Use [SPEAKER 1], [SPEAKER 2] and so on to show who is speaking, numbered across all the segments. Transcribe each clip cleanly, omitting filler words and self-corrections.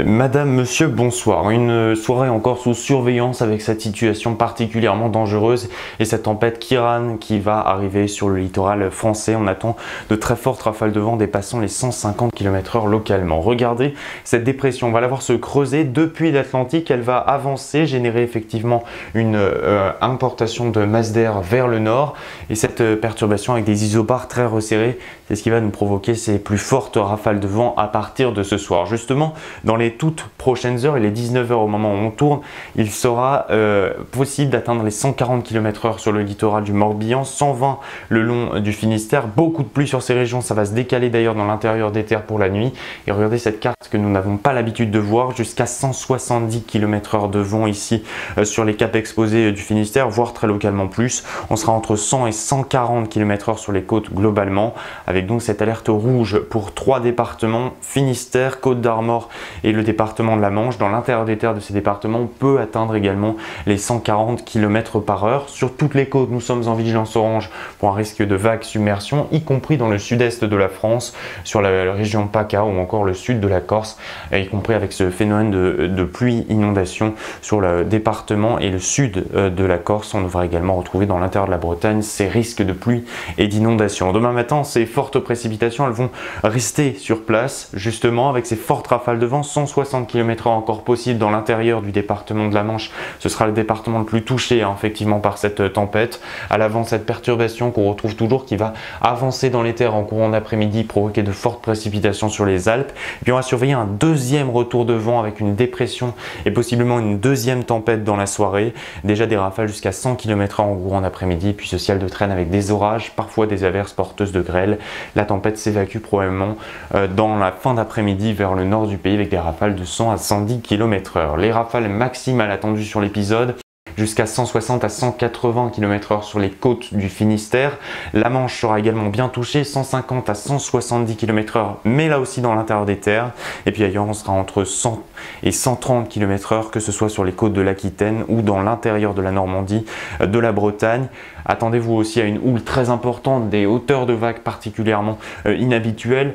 [SPEAKER 1] Madame, monsieur, bonsoir. Une soirée encore sous surveillance avec cette situation particulièrement dangereuse et cette tempête Kiran qui va arriver sur le littoral français. On attend de très fortes rafales de vent dépassant les 150 km/h localement. Regardez cette dépression, on va la voir se creuser depuis l'Atlantique. Elle va avancer, générer effectivement une importation de masse d'air vers le nord. Et cette perturbation avec des isobars très resserrés, c'est ce qui va nous provoquer ces plus fortes rafales de vent à partir de ce soir. Justement, dans les toutes prochaines heures, il est 19 h au moment où on tourne, il sera possible d'atteindre les 140 km/h sur le littoral du Morbihan, 120 le long du Finistère. Beaucoup de pluie sur ces régions, ça va se décaler d'ailleurs dans l'intérieur des terres pour la nuit. Et regardez cette carte que nous n'avons pas l'habitude de voir, jusqu'à 170 km/h de vent ici sur les caps exposés du Finistère, voire très localement plus. On sera entre 100 et 140 km/h sur les côtes globalement, avec donc cette alerte rouge pour 3 départements, Finistère, Côte d'Armor et le département de la Manche. Dans l'intérieur des terres de ces départements, on peut atteindre également les 140 km/h. Sur toutes les côtes, nous sommes en vigilance orange pour un risque de vague submersion, y compris dans le sud-est de la France, sur la région PACA ou encore le sud de la Corse, y compris avec ce phénomène de pluie-inondation sur le département et le sud de la Corse. On devra également retrouver dans l'intérieur de la Bretagne ces risques de pluie et d'inondation. Demain matin, ces fortes précipitations, elles vont rester sur place, justement, avec ces fortes rafales de vent, 160 km/h encore possible dans l'intérieur du département de la Manche. Ce sera le département le plus touché effectivement par cette tempête. À l'avant, cette perturbation qu'on retrouve toujours qui va avancer dans les terres en courant d'après-midi, provoquer de fortes précipitations sur les Alpes. Et puis on va surveiller un deuxième retour de vent avec une dépression et possiblement une deuxième tempête dans la soirée. Déjà des rafales jusqu'à 100 km/h en courant d'après-midi, puis ce ciel de traîne avec des orages, parfois des averses porteuses de grêle. La tempête s'évacue probablement dans la fin d'après-midi vers le nord du pays avec des rafales de 100 à 110 km/h. Les rafales maximales attendues sur l'épisode, jusqu'à 160 à 180 km/h sur les côtes du Finistère. La Manche sera également bien touchée, 150 à 170 km/h, mais là aussi dans l'intérieur des terres. Et puis ailleurs, on sera entre 100 et 130 km/h, que ce soit sur les côtes de l'Aquitaine ou dans l'intérieur de la Normandie, de la Bretagne. Attendez-vous aussi à une houle très importante, des hauteurs de vagues particulièrement inhabituelles,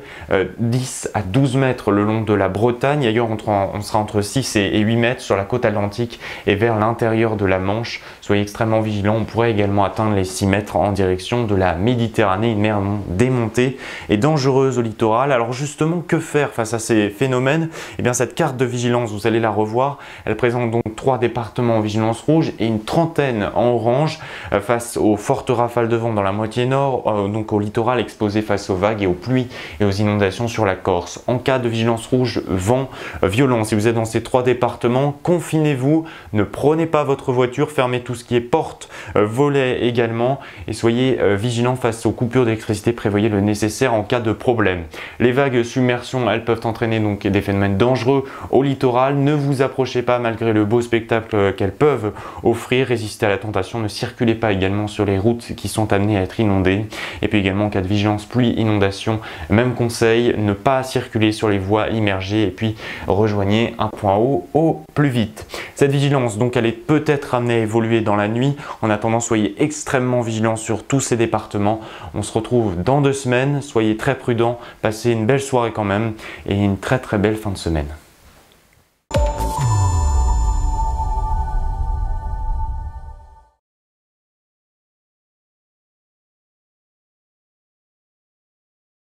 [SPEAKER 1] 10 à 12 mètres le long de la Bretagne. Ailleurs, on sera entre 6 et 8 mètres sur la côte atlantique et vers l'intérieur de la Manche. Soyez extrêmement vigilants, on pourrait également atteindre les 6 mètres en direction de la Méditerranée, une mer démontée et dangereuse au littoral. Alors justement, que faire face à ces phénomènes? Eh bien, cette carte de vigilance, vous allez la revoir, elle présente donc 3 départements en vigilance rouge et une trentaine en orange face aux fortes rafales de vent dans la moitié nord, donc au littoral exposé face aux vagues et aux pluies et aux inondations sur la Corse. En cas de vigilance rouge, vent violent, si vous êtes dans ces 3 départements, confinez-vous, ne prenez pas votre voiture, fermez tout ce qui est porte, volet également, et soyez vigilants face aux coupures d'électricité, prévoyez le nécessaire en cas de problème. Les vagues submersion, elles peuvent entraîner donc des phénomènes dangereux au littoral. Ne vous approchez pas malgré le beau spectacle qu'elles peuvent offrir, résistez à la tentation, ne circulez pas également sur les routes qui sont amenées à être inondées. Et puis également en cas de vigilance pluie, inondation, même conseil, ne pas circuler sur les voies immergées et puis rejoignez un point haut au plus vite. Cette vigilance donc elle est peut-être amenée à évoluer dans la nuit. En attendant, soyez extrêmement vigilants sur tous ces départements. On se retrouve dans 2 semaines, soyez très prudents, passez une belle soirée quand même et une très belle fin de semaine.